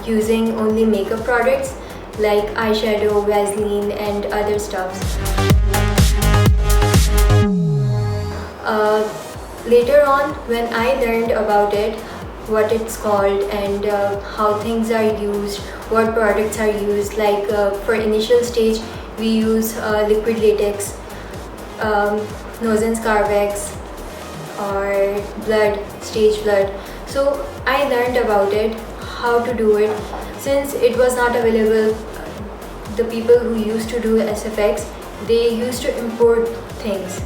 using only makeup products like eyeshadow, Vaseline and other stuffs. Later on, when I learned about it, what it's called and how things are used, what products are used, like for initial stage we use liquid latex, nose and scar wax, or blood, stage blood. So I learned about it, how to do it. Since it was not available, the people who used to do SFX, they used to import things.